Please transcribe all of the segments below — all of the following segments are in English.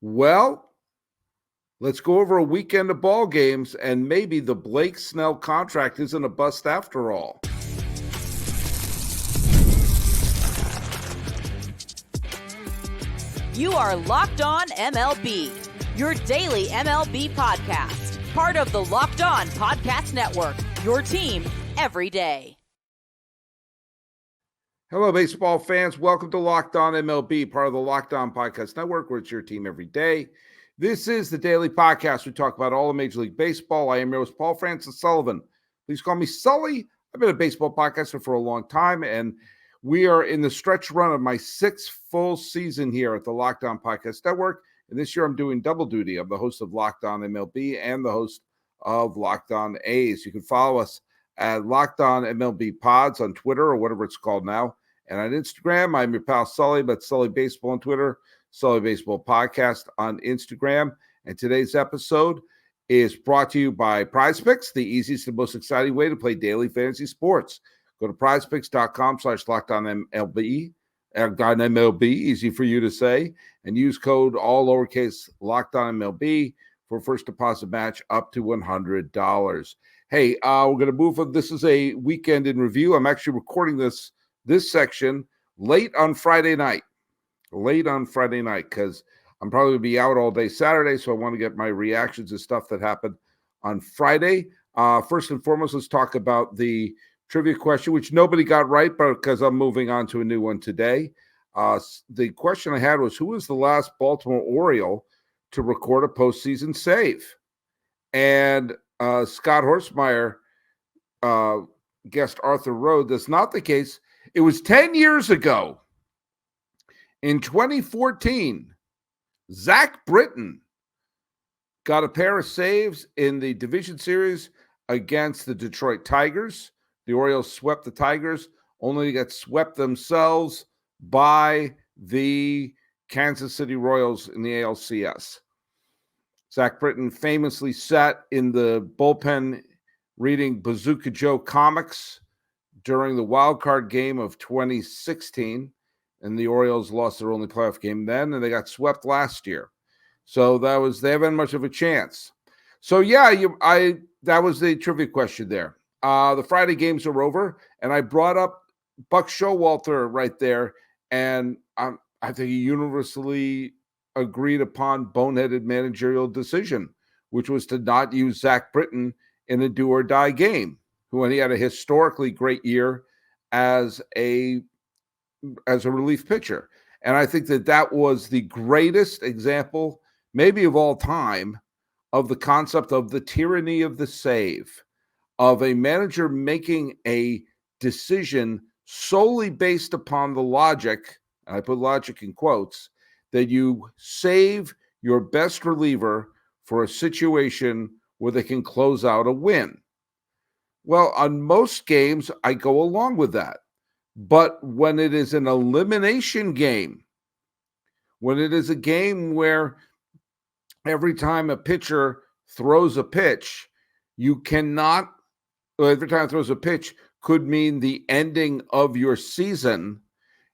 Well, let's go over a weekend of ball games, and maybe the Blake Snell contract isn't a bust after all. You are Locked On MLB, your daily MLB podcast, part of the Locked On Podcast Network, your team every day. Hello, baseball fans. Welcome to Locked On MLB, part of the Locked On Podcast Network, where it's your team every day. This is the daily podcast. We talk about all of Major League Baseball. I am your host, Paul Francis Sullivan. Please call me Sully. I've been a baseball podcaster for a long time, and we are in the stretch run of my sixth full season here at the Locked On Podcast Network. And this year I'm doing double duty. I'm the host of Locked On MLB and the host of Locked On A's. You can follow us at Locked On MLB Pods on Twitter or whatever it's called now. And on Instagram, I'm your pal Sully, but Sully Baseball on Twitter, Sully Baseball Podcast on Instagram. And today's episode is brought to you by PrizePicks, the easiest and most exciting way to play daily fantasy sports. Go to prizepicks.com/LockedOnMLB, MLB, easy for you to say, and use code all lowercase LockedOnMLB for first deposit match up to $100. Hey, we're going to move on. This is a weekend in review. I'm actually recording this section late on Friday night, because I'm probably going to be out all day Saturday, so I want to get my reactions to stuff that happened on Friday. First and foremost, let's talk about the trivia question, which nobody got right, but because I'm moving on to a new one today. The question I had was, who was the last Baltimore Oriole to record a postseason save? And Scott Horstmeyer guessed Arthur Rode. That's not the case. It was 10 years ago. In 2014, Zach Britton got a pair of saves in the division series against the Detroit Tigers. The Orioles swept the Tigers, only to get swept themselves by the Kansas City Royals in the ALCS. Zach Britton famously sat in the bullpen reading Bazooka Joe comics during the wild card game of 2016, and the Orioles lost their only playoff game then, and they got swept last year. So they haven't much of a chance. So yeah, that was the trivia question there. The Friday games are over, and I brought up Buck Showalter right there, and I think he universally agreed upon boneheaded managerial decision, which was to not use Zach Britton in a do-or-die game, when he had a historically great year as a relief pitcher. And I think that was the greatest example, maybe of all time, of the concept of the tyranny of the save, of a manager making a decision solely based upon the logic, and I put logic in quotes, that you save your best reliever for a situation where they can close out a win. Well, on most games, I go along with that. But when it is an elimination game, when it is a game where every time a pitcher throws a pitch, every time it throws a pitch could mean the ending of your season.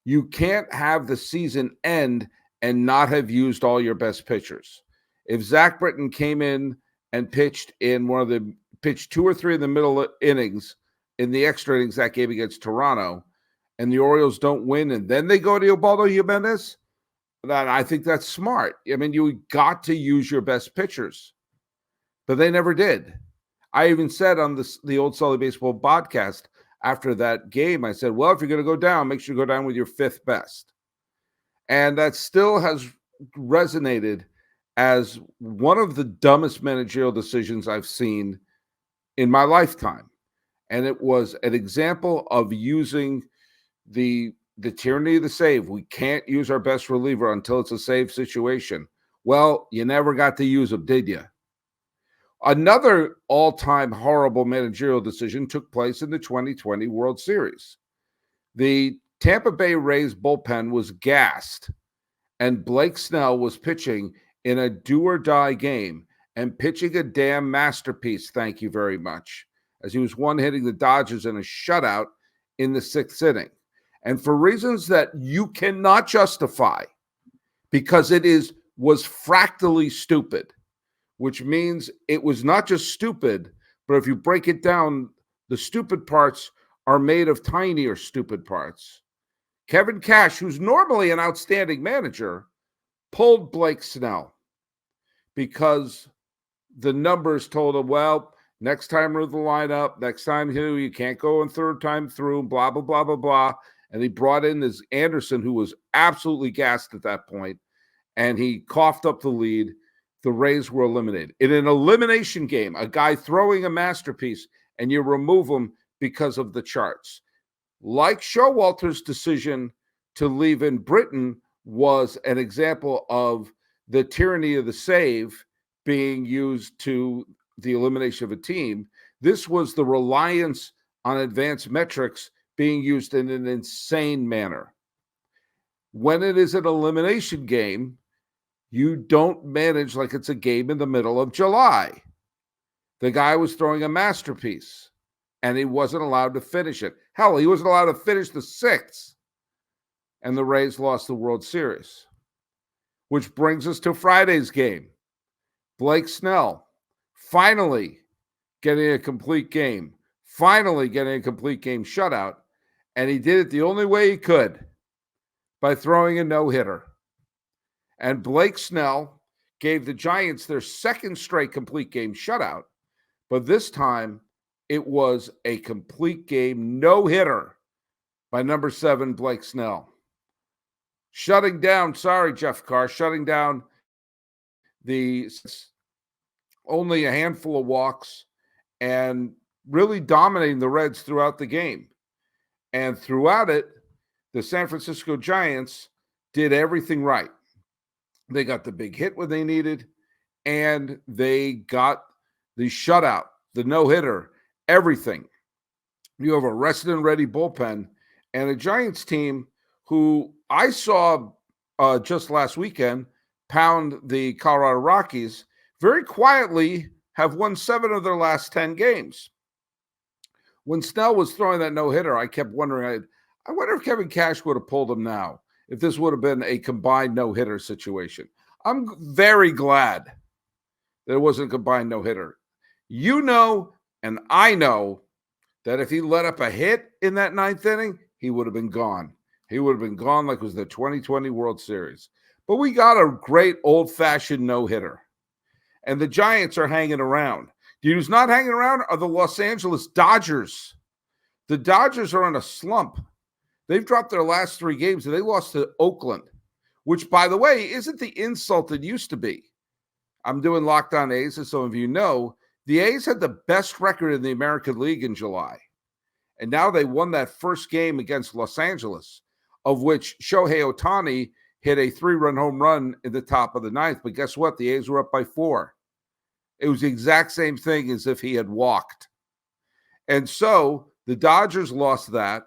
You can't have the season end and not have used all your best pitchers. If Zach Britton came in and pitched 2 or 3 in the middle innings, in the extra innings that game against Toronto, and the Orioles don't win, and then they go to Ubaldo Jimenez, then I think that's smart. I mean, you got to use your best pitchers, but they never did. I even said on the old Sully Baseball podcast after that game, I said, well, if you're going to go down, make sure you go down with your 5th best. And that still has resonated as one of the dumbest managerial decisions I've seen in my lifetime. And it was an example of using the tyranny of the save. We can't use our best reliever until it's a save situation. Well, you never got to use him, did you? Another all-time horrible managerial decision took place in the 2020 World Series. The Tampa Bay Rays bullpen was gassed, and Blake Snell was pitching in a do-or-die game and pitching a damn masterpiece, thank you very much, as he was one-hitting the Dodgers in a shutout in the 6th inning. And for reasons that you cannot justify, because it is was fractally stupid, which means it was not just stupid, but if you break it down, the stupid parts are made of tinier stupid parts. Kevin Cash, who's normally an outstanding manager, pulled Blake Snell because the numbers told him, well, next time through the lineup, next time you can't go in third time through, blah, blah, blah, blah, blah. And he brought in this Anderson, who was absolutely gassed at that point, and he coughed up the lead. The Rays were eliminated. In an elimination game, a guy throwing a masterpiece, and you remove him because of the charts. Like Showalter's decision to leave in Britain was an example of the tyranny of the save being used to the elimination of a team. This was the reliance on advanced metrics being used in an insane manner. When it is an elimination game, you don't manage like it's a game in the middle of July. The guy was throwing a masterpiece, and he wasn't allowed to finish it. Hell, he wasn't allowed to finish the sixth, and the Rays lost the World Series. Which brings us to Friday's game. Blake Snell finally getting a complete game, shutout, and he did it the only way he could, by throwing a no-hitter. And Blake Snell gave the Giants their second straight complete game shutout, but this time it was a complete game no-hitter by number 7, Blake Snell. Shutting down the only a handful of walks and really dominating the Reds throughout the game. And throughout it, the San Francisco Giants did everything right. They got the big hit when they needed, and they got the shutout, the no-hitter, everything. You have a rested and ready bullpen, and a Giants team who I saw just last weekend pound the Colorado Rockies, very quietly have won 7 of their last 10 games. When Snell was throwing that no-hitter, I kept wondering, I wonder if Kevin Cash would have pulled him now, if this would have been a combined no-hitter situation. I'm very glad that it wasn't a combined no-hitter. You know, and I know that if he let up a hit in that 9th inning, he would have been gone. He would have been gone like it was the 2020 World Series. But we got a great old-fashioned no-hitter. And the Giants are hanging around. You know who's not hanging around are the Los Angeles Dodgers. The Dodgers are in a slump. They've dropped their last 3 games, and they lost to Oakland, which, by the way, isn't the insult it used to be. I'm doing Locked On A's, as some of you know. The A's had the best record in the American League in July. And now they won that first game against Los Angeles, of which Shohei Ohtani hit a 3-run home run in the top of the 9th. But guess what? The A's were up by 4. It was the exact same thing as if he had walked. And so the Dodgers lost that.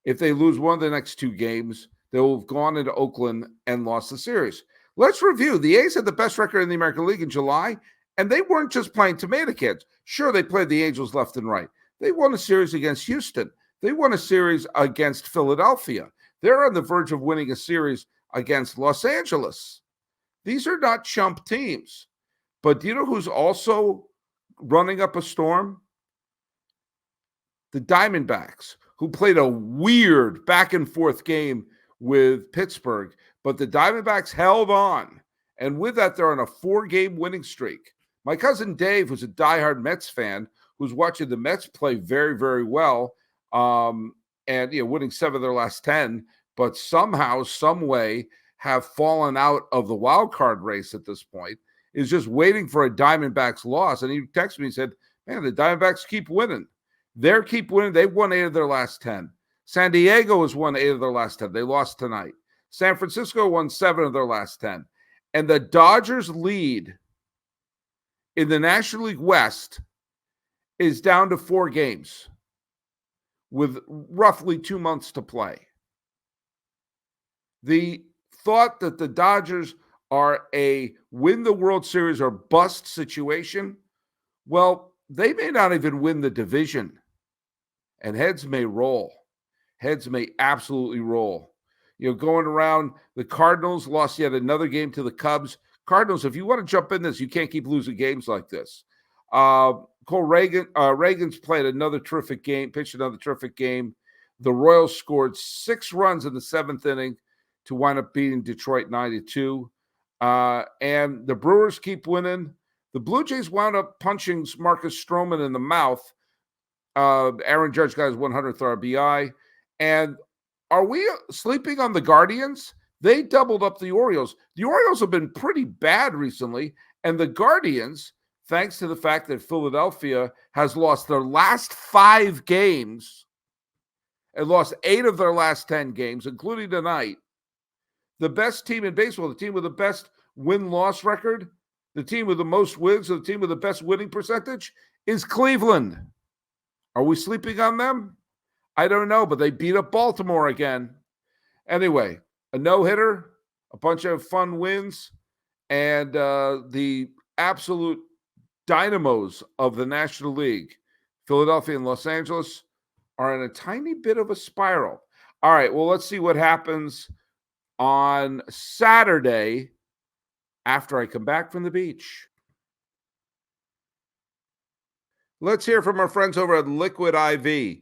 If they lose one of the next 2 games, they will have gone into Oakland and lost the series. Let's review. The A's had the best record in the American League in July, and they weren't just playing tomato cans. Sure, they played the Angels left and right. They won a series against Houston. They won a series against Philadelphia. They're on the verge of winning a series against Los Angeles. These are not chump teams. But do you know who's also running up a storm? The Diamondbacks, who played a weird back-and-forth game with Pittsburgh. But the Diamondbacks held on. And with that, they're on a 4-game winning streak. My cousin Dave, who's a diehard Mets fan, who's watching the Mets play very, very well, and winning 7 of their last 10, but somehow, some way, have fallen out of the wild card race at this point, is just waiting for a Diamondbacks loss. And he texted me and said, man, the Diamondbacks keep winning. They keep winning. They've won 8 of their last 10. San Diego has won 8 of their last 10. They lost tonight. San Francisco won 7 of their last 10. And the Dodgers' lead in the National League West is down to 4 games with roughly 2 months to play. The thought that the Dodgers are a win the World Series or bust situation, well, they may not even win the division. And heads may roll. Heads may absolutely roll. Going around, the Cardinals lost yet another game to the Cubs. Cardinals, if you want to jump in this, you can't keep losing games like this. Cole Reagan's played another terrific game, pitched another terrific game. The Royals scored 6 runs in the 7th inning to wind up beating Detroit 9-2. And the Brewers keep winning. The Blue Jays wound up punching Marcus Stroman in the mouth. Aaron Judge got his 100th RBI. And are we sleeping on the Guardians? They doubled up the Orioles. The Orioles have been pretty bad recently. And the Guardians, thanks to the fact that Philadelphia has lost their last 5 games and lost 8 of their last 10 games, including tonight, the best team in baseball, the team with the best win-loss record, the team with the most wins, the team with the best winning percentage is Cleveland. Are we sleeping on them? I don't know, but they beat up Baltimore again. Anyway, a no-hitter, a bunch of fun wins, and the absolute dynamos of the National League, Philadelphia and Los Angeles, are in a tiny bit of a spiral. All right, well, let's see what happens on Saturday after I come back from the beach. Let's hear from our friends over at Liquid IV.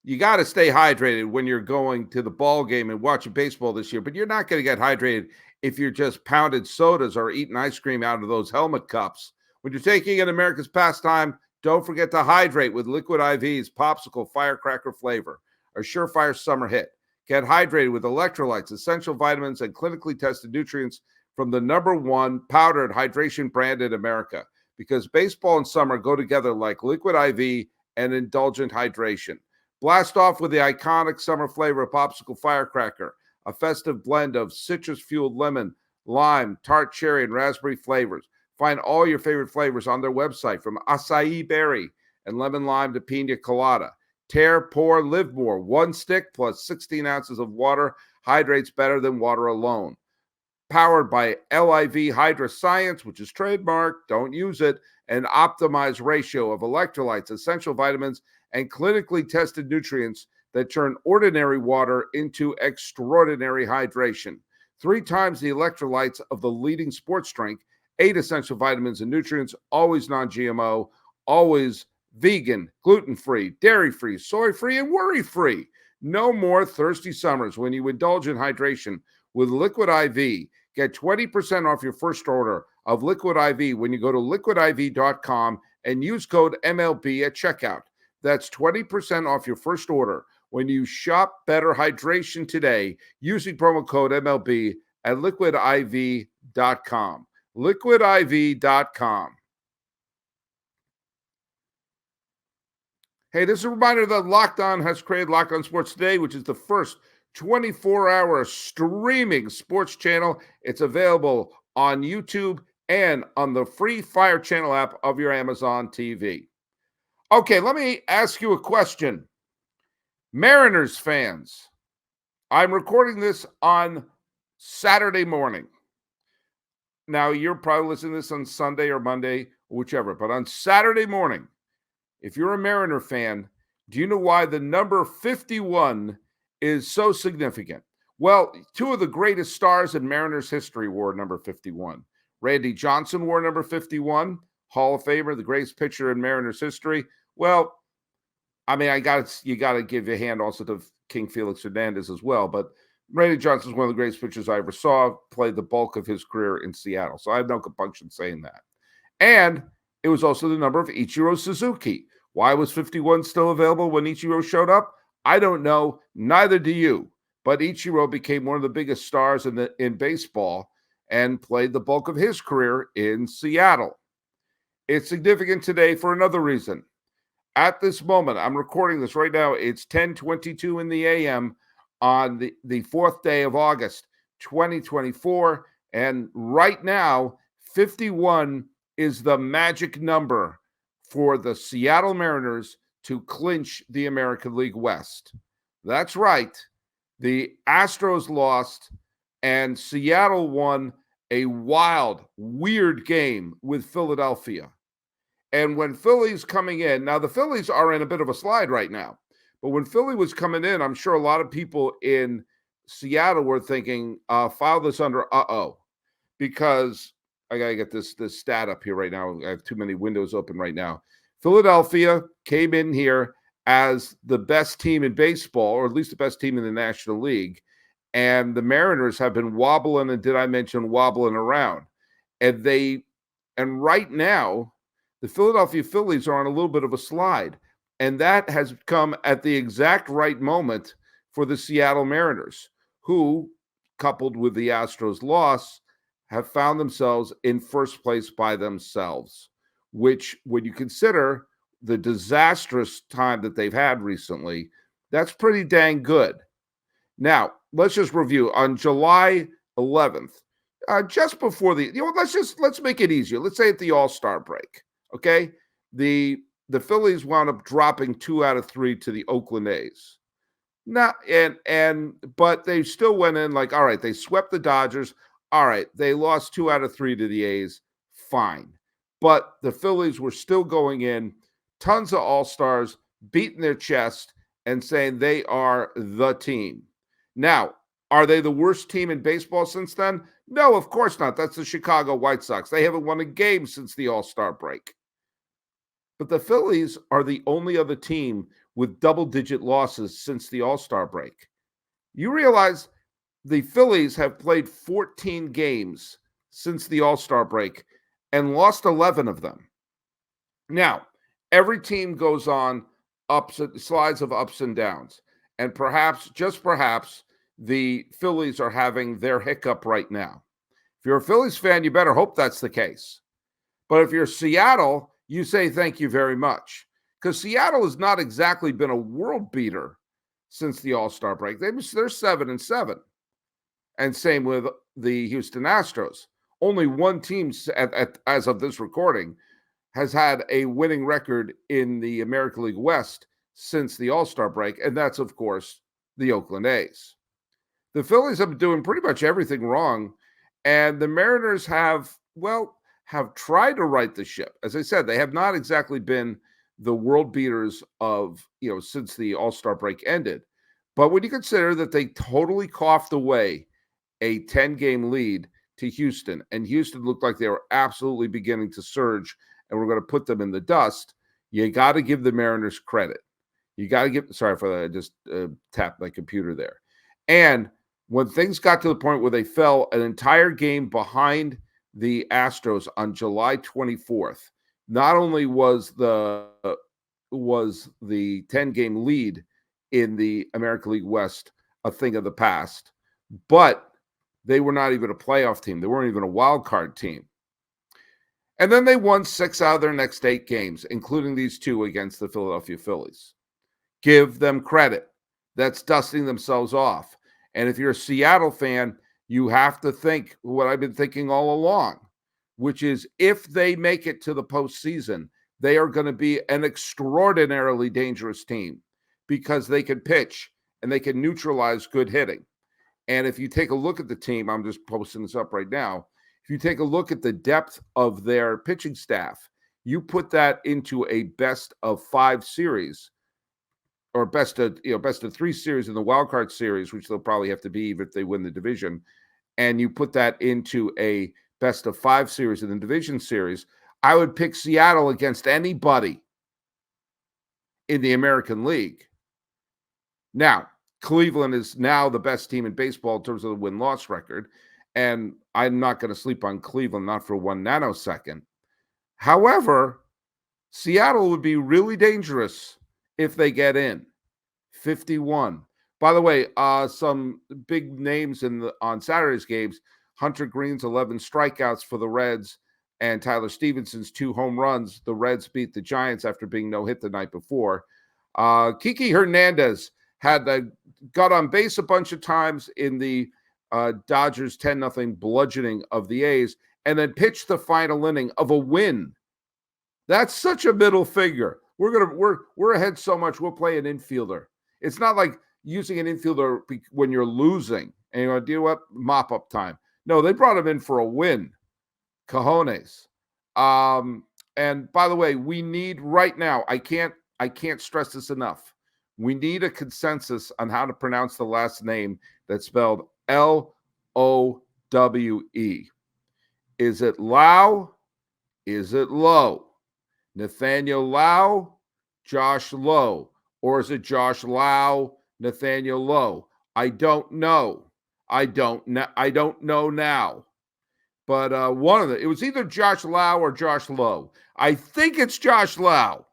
You got to stay hydrated when you're going to the ball game and watching baseball this year, but you're not going to get hydrated if you're just pounding sodas or eating ice cream out of those helmet cups. When you're taking in America's pastime, don't forget to hydrate with Liquid IV's Popsicle Firecracker flavor, a surefire summer hit. Get hydrated with electrolytes, essential vitamins, and clinically tested nutrients from the #1 powdered hydration brand in America, because baseball and summer go together like Liquid IV and indulgent hydration. Blast off with the iconic summer flavor of Popsicle Firecracker, a festive blend of citrus-fueled lemon, lime, tart cherry, and raspberry flavors. Find all your favorite flavors on their website, from acai berry and lemon lime to pina colada. Tear, pour, live more. 1 stick plus 16 ounces of water hydrates better than water alone. Powered by LIV Hydra Science, which is trademarked, don't use it, an optimized ratio of electrolytes, essential vitamins, and clinically tested nutrients that turn ordinary water into extraordinary hydration. 3 times the electrolytes of the leading sports drink, 8 essential vitamins and nutrients, always non-GMO, always vegan, gluten-free, dairy-free, soy-free, and worry-free. No more thirsty summers when you indulge in hydration with Liquid IV. Get 20% off your first order of Liquid IV when you go to liquidiv.com and use code MLB at checkout. That's 20% off your first order when you shop Better Hydration today using promo code MLB at liquidiv.com. liquidiv.com. Hey, this is a reminder that Locked On has created Locked On Sports Today, which is the first 24-hour streaming sports channel. It's available on YouTube and on the free Fire Channel app of your Amazon TV. Okay, let me ask you a question. Mariners fans, I'm recording this on Saturday morning. Now, you're probably listening to this on Sunday or Monday, whichever, but on Saturday morning, if you're a Mariner fan, do you know why the number 51 is so significant? Well, 2 of the greatest stars in Mariners history wore number 51. Randy Johnson wore number 51, Hall of Famer, the greatest pitcher in Mariners history. Well, I mean, you got to give a hand also to King Felix Hernandez as well, but Randy Johnson is one of the greatest pitchers I ever saw, played the bulk of his career in Seattle, so I have no compunction saying that. And it was also the number of Ichiro Suzuki. Why was 51 still available when Ichiro showed up? I don't know. Neither do you. But Ichiro became one of the biggest stars in baseball and played the bulk of his career in Seattle. It's significant today for another reason. At this moment, I'm recording this right now. It's 10:22 in the a.m. on the 4th day of August, 2024. And right now, 51 is the magic number for the Seattle Mariners to clinch the American League West. That's right. The Astros lost and Seattle won a wild, weird game with Philadelphia. And when Philly's coming in, now the Phillies are in a bit of a slide right now, but when Philly was coming in, I'm sure a lot of people in Seattle were thinking, file this under because I got to get this stat up here right now. I have too many windows open right now. Philadelphia came in here as the best team in baseball, or at least the best team in the National League. And the Mariners have been wobbling, and did I mention wobbling around? And right now, the Philadelphia Phillies are on a little bit of a slide. And that has come at the exact right moment for the Seattle Mariners, who, coupled with the Astros' loss, have found themselves in first place by themselves, which, when you consider the disastrous time that they've had recently, that's pretty dang good. Now, let's just review. On July 11th, just before let's make it easier. Let's say at the All-Star break, okay? The Phillies wound up dropping 2 out of 3 to the Oakland A's. But they still went in like, all right, they swept the Dodgers. All right, they lost 2 out of 3 to the A's. Fine. But the Phillies were still going in, tons of all-stars, beating their chest and saying they are the team. Now, are they the worst team in baseball since then? No, of course not. That's the Chicago White Sox. They haven't won a game since the All-Star break. But the Phillies are the only other team with double-digit losses since the All-Star break. You realize the Phillies have played 14 games since the All-Star break and lost 11 of them. Now, every team goes on slides of ups and downs. And perhaps, just perhaps, the Phillies are having their hiccup right now. If you're a Phillies fan, you better hope that's the case. But if you're Seattle, you say thank you very much. Because Seattle has not exactly been a world beater since the All-Star break. They're 7-7. And same with the Houston Astros. Only one team, as of this recording, has had a winning record in the American League West since the All-Star break, and that's, of course, the Oakland A's. The Phillies have been doing pretty much everything wrong, and the Mariners have tried to right the ship. As I said, they have not exactly been the world beaters of, since the All-Star break ended. But when you consider that they totally coughed away a 10-game lead to Houston, and Houston looked like they were absolutely beginning to surge, and we're going to put them in the dust, you got to give the Mariners credit. You got to give, sorry for that, I just tapped my computer there. And when things got to the point where they fell an entire game behind the Astros on July 24th, not only was the 10-game lead in the American League West a thing of the past, but they were not even a playoff team. They weren't even a wild card team. And then they won 6 out of their next 8 games, including these 2 against the Philadelphia Phillies. Give them credit. That's dusting themselves off. And if you're a Seattle fan, you have to think what I've been thinking all along, which is if they make it to the postseason, they are going to be an extraordinarily dangerous team because they can pitch and they can neutralize good hitting. And if you take a look at the team, I'm just posting this up right now. If you take a look at the depth of their pitching staff, you put that into a best of 5 series, or best of 3 series in the wild card series, which they'll probably have to be even if they win the division, and you put that into a best of 5 series in the division series, I would pick Seattle against anybody in the American League. Now, Cleveland is now the best team in baseball in terms of the win-loss record, and I'm not going to sleep on Cleveland, not for 1 nanosecond. However, Seattle would be really dangerous if they get in. 51. By the way, some big names on Saturday's games. Hunter Green's 11 strikeouts for the Reds and Tyler Stevenson's 2 home runs. The Reds beat the Giants after being no-hit the night before. Kiki Hernandez got on base a bunch of times in the Dodgers 10-0 bludgeoning of the A's, and then pitched the final inning of a win. That's such a middle finger. We're ahead so much. We'll play an infielder. It's not like using an infielder when you're losing and you're going to do what? Mop up time. No, they brought him in for a win. Cojones. And by the way, we need right now, I can't stress this enough. We need a consensus on how to pronounce the last name that's spelled Lowe. Is it Lau? Is it Lowe? Nathaniel Lau, Josh Lowe, or is it Josh Lau, Nathaniel Lowe? I don't know. I don't know now. But one of it was either Josh Lau or Josh Lowe. I think it's Josh Lau.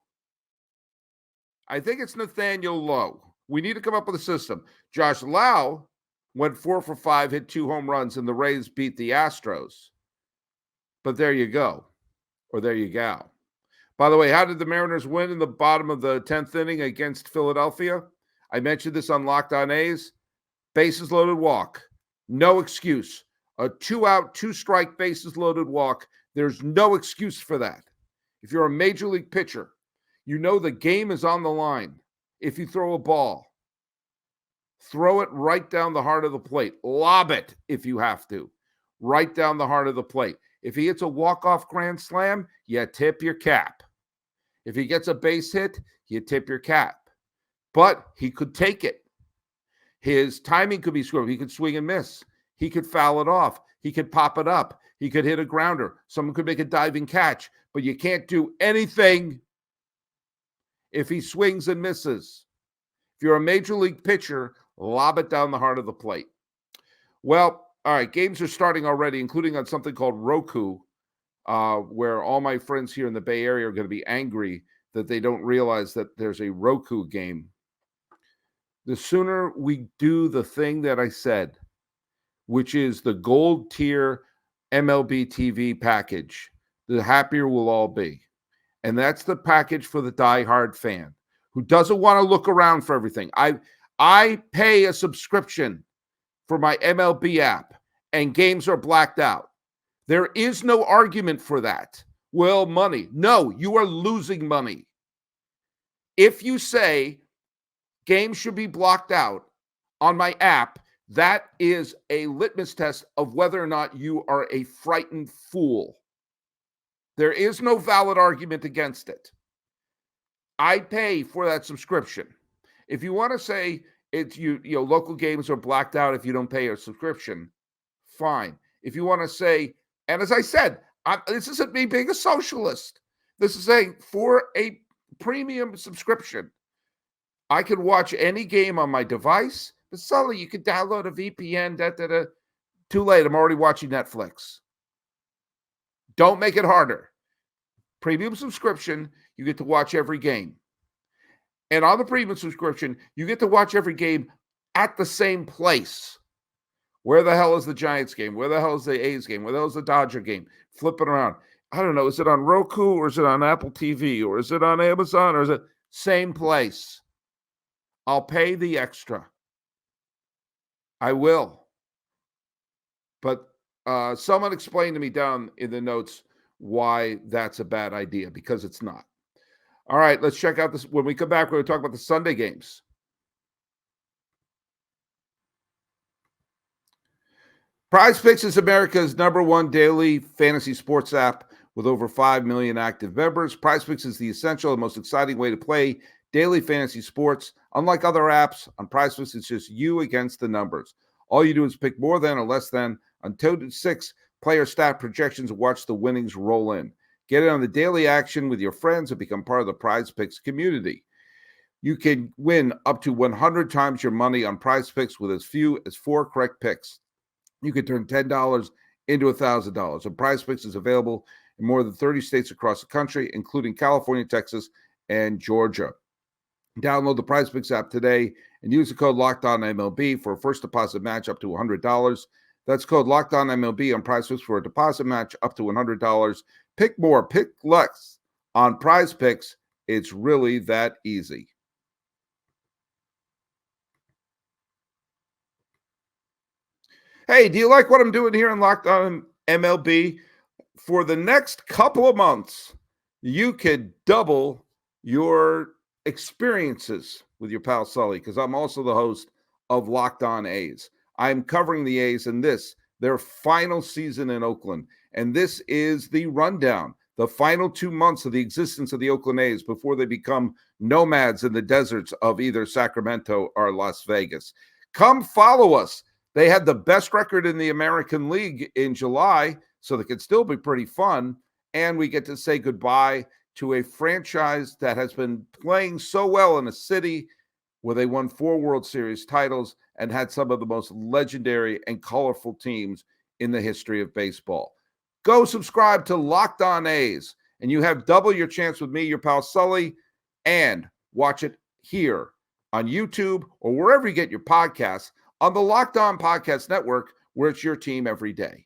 I think it's Nathaniel Lowe. We need to come up with a system. Josh Lau went 4 for 5, hit 2 home runs, and the Rays beat the Astros. But there you go, or there you go. By the way, how did the Mariners win in the bottom of the 10th inning against Philadelphia? I mentioned this on Locked On A's. Bases loaded walk. No excuse. A 2-out, 2-strike bases loaded walk. There's no excuse for that. If you're a major league pitcher, you know the game is on the line. If you throw a ball, throw it right down the heart of the plate. Lob it if you have to. Right down the heart of the plate. If he hits a walk-off grand slam, you tip your cap. If he gets a base hit, you tip your cap. But he could take it. His timing could be screwed. He could swing and miss. He could foul it off. He could pop it up. He could hit a grounder. Someone could make a diving catch. But you can't do anything if he swings and misses. If you're a major league pitcher, lob it down the heart of the plate. Well, all right, games are starting already, including on something called Roku, where all my friends here in the Bay Area are going to be angry that they don't realize that there's a Roku game. The sooner we do the thing that I said, which is the gold tier MLB TV package, the happier we'll all be. And that's the package for the diehard fan who doesn't want to look around for everything. I pay a subscription for my MLB app, and games are blacked out. There is no argument for that. Well, money. No, you are losing money. If you say games should be blocked out on my app, that is a litmus test of whether or not you are a frightened fool. There is no valid argument against it. I pay for that subscription. If you want to say it's local games are blacked out if you don't pay a subscription, fine. If you want to say, and as I said, this isn't me being a socialist. This is saying for a premium subscription, I can watch any game on my device. But Sully, you can download a VPN. Too late. I'm already watching Netflix. Don't make it harder. Premium subscription, you get to watch every game. And on the premium subscription, you get to watch every game at the same place. Where the hell is the Giants game? Where the hell is the A's game? Where the hell is the Dodger game? Flipping around. I don't know. Is it on Roku or is it on Apple TV or is it on Amazon or is it same place? I'll pay the extra. I will. But someone explained to me down in the notes why that's a bad idea, because it's not. All right, let's check out this. When we come back, we're going to talk about the Sunday games. PrizePicks is America's #1 daily fantasy sports app with over 5 million active members. PrizePicks is the essential and most exciting way to play daily fantasy sports. Unlike other apps, on PrizePicks, it's just you against the numbers. All you do is pick more than or less than until 6 player stat projections and watch the winnings roll in. Get in on the daily action with your friends and become part of the PrizePicks community. You can win up to 100 times your money on PrizePicks with as few as 4 correct picks. You can turn $10 into $1,000. And PrizePicks is available in more than 30 states across the country, including California, Texas, and Georgia. Download the PrizePicks app today and use the code LOCKEDONMLB for a first deposit match up to $100. That's code LOCKEDONMLB on PrizePicks for a deposit match up to $100. Pick more, pick less on PrizePicks. It's really that easy. Hey, do you like what I'm doing here on Locked On MLB? For the next couple of months, you could double your experiences with your pal Sully, because I'm also the host of Locked On A's. I'm covering the A's in their final season in Oakland. And this is the rundown. the final 2 months of the existence of the Oakland A's before they become nomads in the deserts of either Sacramento or Las Vegas. Come follow us. They had the best record in the American League in July, so they could still be pretty fun. And we get to say goodbye to a franchise that has been playing so well in a city where they won 4 World Series titles and had some of the most legendary and colorful teams in the history of baseball. Go subscribe to Locked On A's, and you have double your chance with me, your pal Sully, and watch it here on YouTube or wherever you get your podcasts on the Locked On Podcast Network, where it's your team every day.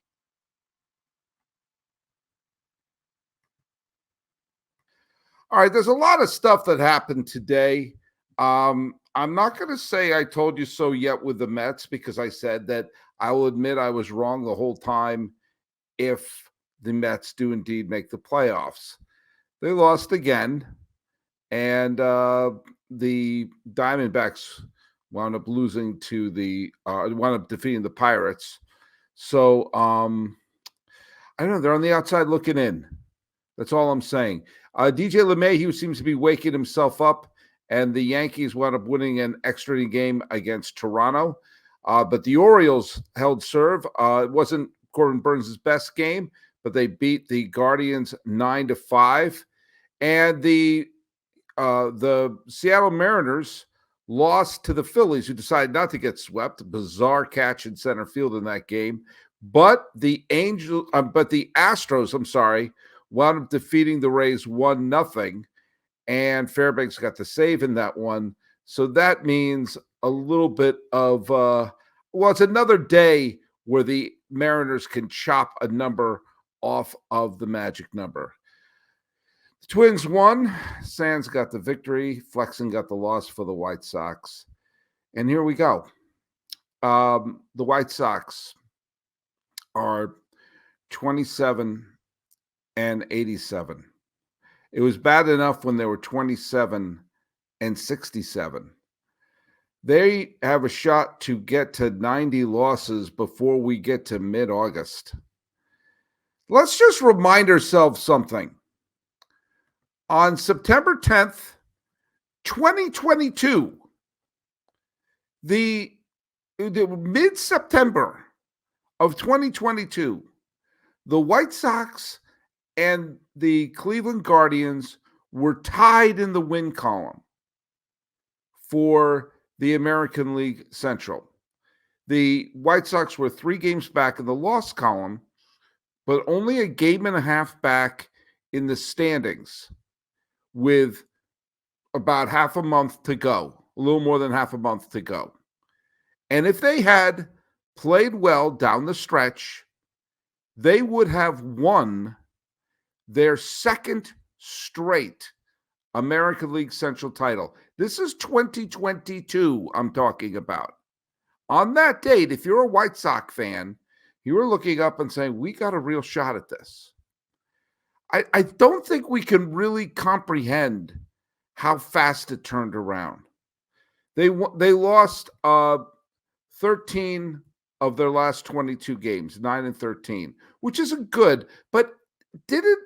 All right, there's a lot of stuff that happened today. I'm not going to say I told you so yet with the Mets, because I said that I will admit I was wrong the whole time if the Mets do indeed make the playoffs. They lost again, and the Diamondbacks wound up losing to wound up defeating the Pirates. So I don't know. They're on the outside looking in. That's all I'm saying. DJ LeMahieu seems to be waking himself up, and the Yankees wound up winning an extra inning game against Toronto. But the Orioles held serve. It wasn't Corbin Burns' best game, but they beat the Guardians 9-5. And the Seattle Mariners lost to the Phillies, who decided not to get swept. Bizarre catch in center field in that game. But the Astros, wound up defeating the Rays 1-0, and Fairbanks got the save in that one. So that means a little bit of it's another day where the Mariners can chop a number off of the magic number. The Twins won. Sands got the victory. Flexen got the loss for the White Sox. And here we go. The White Sox are 27-87. It was bad enough when they were 27-67. They have a shot to get to 90 losses before we get to mid-August. Let's just remind ourselves something. On September 10th, 2022, the mid-September of 2022, the White Sox and the Cleveland Guardians were tied in the win column for the American League Central. The White Sox were 3 games back in the loss column, but only a game and a half back in the standings, with about half a month to go, a little more than half a month to go. And if they had played well down the stretch, they would have won their second straight American League Central title. This is 2022 I'm talking about. On that date, if you're a White Sox fan, you were looking up and saying, we got a real shot at this. I don't think we can really comprehend how fast it turned around. They lost 13 of their last 22 games, 9-13, which isn't good, but didn't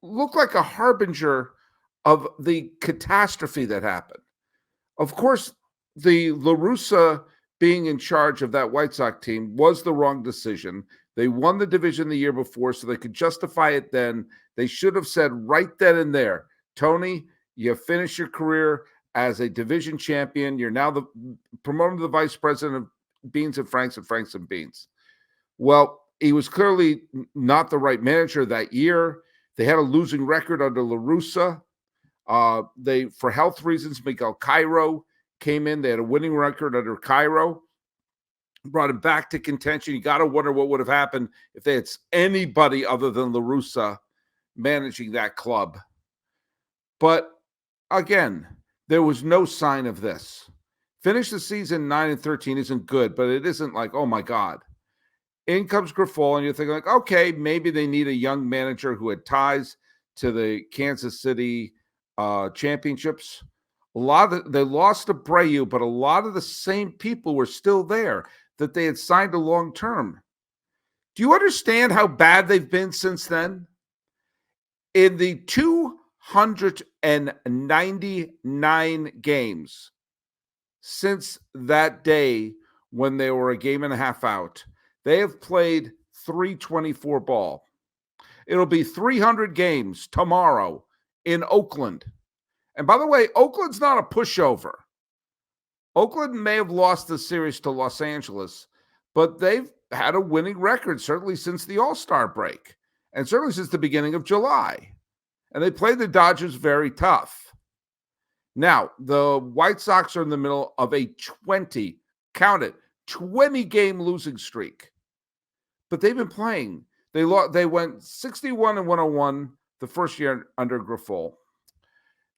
look like a harbinger of the catastrophe that happened. Of course, the La Russa being in charge of that White Sox team was the wrong decision. They won the division the year before, so they could justify it then. They should have said right then and there, Tony, you finished your career as a division champion. You're now promoted to the vice president of Beans and Franks and Beans. Well, he was clearly not the right manager that year. They had a losing record under La Russa. For health reasons, Miguel Cairo came in. They had a winning record under Cairo. Brought him back to contention. You got to wonder what would have happened if they had anybody other than La Russa managing that club. But again, there was no sign of this. Finish the season 9-13 isn't good, but it isn't like, oh my God. In comes Grifol, and you're thinking like, okay, maybe they need a young manager who had ties to the Kansas City championships. They lost to Abreu, but a lot of the same people were still there that they had signed a long term. Do you understand how bad they've been since then? In the 299 games since that day when they were a game and a half out, they have played 324 ball. It'll be 300 games tomorrow in Oakland. And by the way, Oakland's not a pushover. Oakland may have lost the series to Los Angeles, but they've had a winning record, certainly since the All-Star break, and certainly since the beginning of July. And they played the Dodgers very tough. Now, the White Sox are in the middle of a 20-game losing streak. But they've been playing. They went 61-101 the first year under Grifol.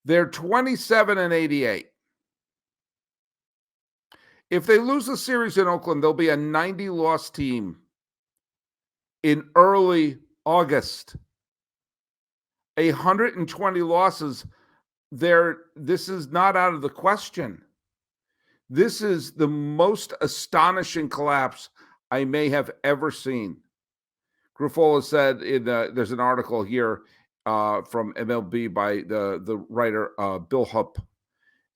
They're 27-88. If they lose the series in Oakland, they'll be a 90-loss team in early August. 120 losses. This is not out of the question. This is the most astonishing collapse I may have ever seen. Grifol said there's an article here from MLB by the writer Bill Hupp,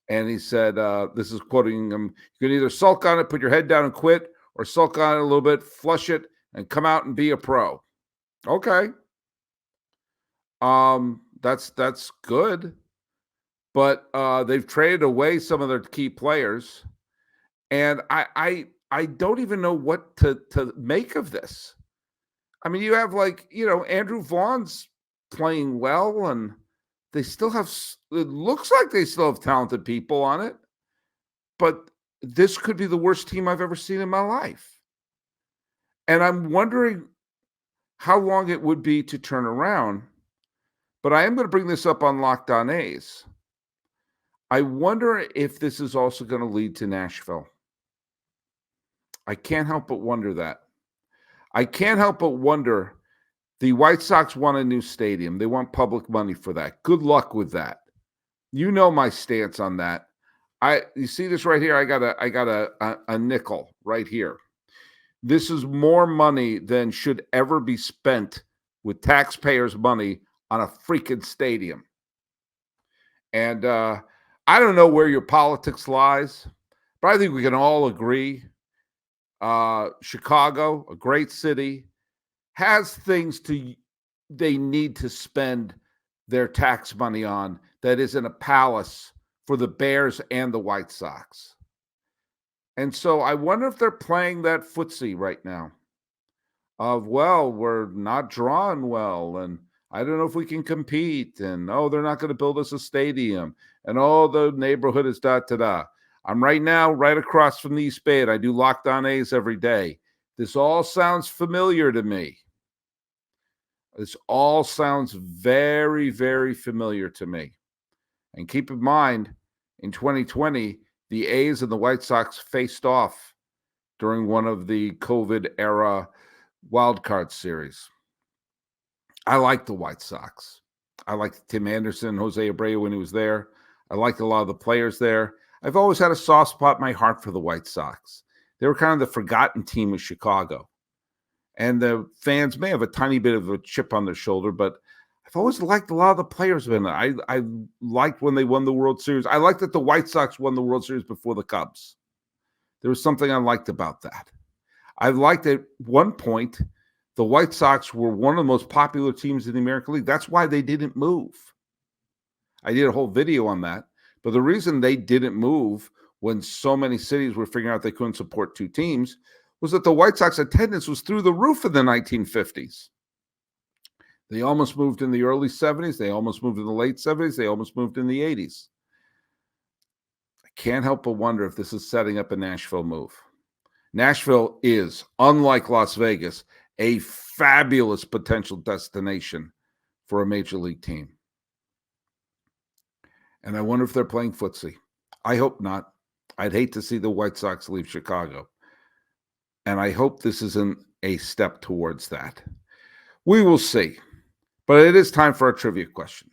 and he said, this is quoting him, you can either sulk on it, put your head down and quit, or sulk on it a little bit, flush it, and come out and be a pro. Okay. That's good. But they've traded away some of their key players. And I don't even know what to make of this. I mean, you have Andrew Vaughn's playing well, and they still have, it looks like they still have talented people on it, but this could be the worst team I've ever seen in my life. And I'm wondering how long it would be to turn around, but I am going to bring this up on Locked On A's. I wonder if this is also going to lead to Nashville. I can't help but wonder that. I can't help but wonder, the White Sox want a new stadium. They want public money for that. Good luck with that. You know my stance on that. You see this right here? I got a nickel right here. This is more money than should ever be spent with taxpayers' money on a freaking stadium. And I don't know where your politics lies, but I think we can all agree Chicago, a great city, has things they need to spend their tax money on that isn't a palace for the Bears and the White Sox. And so I wonder if they're playing that footsie right now of, well, we're not drawing well, and I don't know if we can compete, and they're not going to build us a stadium, and the neighborhood is da-da-da. I'm right now right across from the East Bay, and I do Locked On A's every day. This all sounds familiar to me. This all sounds very, very familiar to me. And keep in mind, in 2020, the A's and the White Sox faced off during one of the COVID-era wildcard series. I like the White Sox. I liked Tim Anderson, Jose Abreu when he was there. I liked a lot of the players there. I've always had a soft spot in my heart for the White Sox. They were kind of the forgotten team of Chicago. And the fans may have a tiny bit of a chip on their shoulder, but I've always liked a lot of the players in it. I liked when they won the World Series. I liked that the White Sox won the World Series before the Cubs. There was something I liked about that. I liked at one point the White Sox were one of the most popular teams in the American League. That's why they didn't move. I did a whole video on that. But the reason they didn't move when so many cities were figuring out they couldn't support two teams was that the White Sox attendance was through the roof in the 1950s. They almost moved in the early 70s. They almost moved in the late 70s. They almost moved in the 80s. I can't help but wonder if this is setting up a Nashville move. Nashville is, unlike Las Vegas, a fabulous potential destination for a major league team. And I wonder if they're playing footsie. I hope not. I'd hate to see the White Sox leave Chicago. And I hope this isn't a step towards that. We will see. But it is time for a trivia question.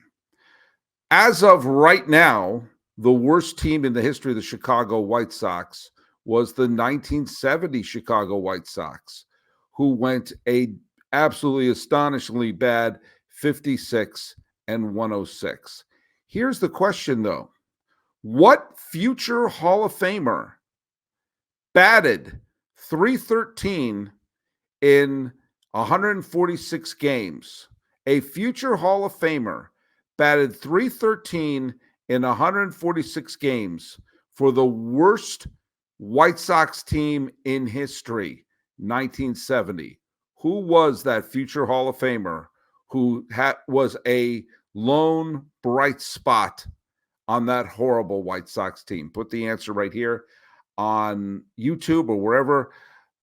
As of right now, the worst team in the history of the Chicago White Sox was the 1970 Chicago White Sox, who went a absolutely astonishingly bad 56, and 106. Here's the question, though. What future Hall of Famer batted .313 in 146 games? A future Hall of Famer batted .313 in 146 games for the worst White Sox team in history, 1970. Who was that future Hall of Famer who was a lone bright spot on that horrible White Sox team? Put the answer right here on YouTube or wherever.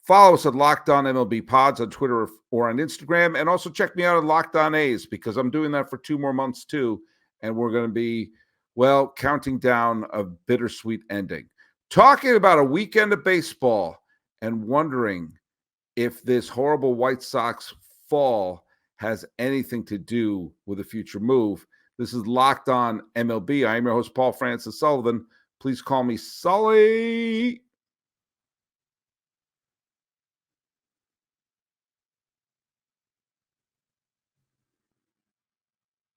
Follow us at Locked On MLB Pods on Twitter or on Instagram. And also check me out at Locked On A's, because I'm doing that for 2 more months too. And we're going to be, well, counting down a bittersweet ending. Talking about a weekend of baseball and wondering if this horrible White Sox fall has anything to do with a future move. This is Locked On MLB. I am your host, Paul Francis Sullivan. Please call me Sully.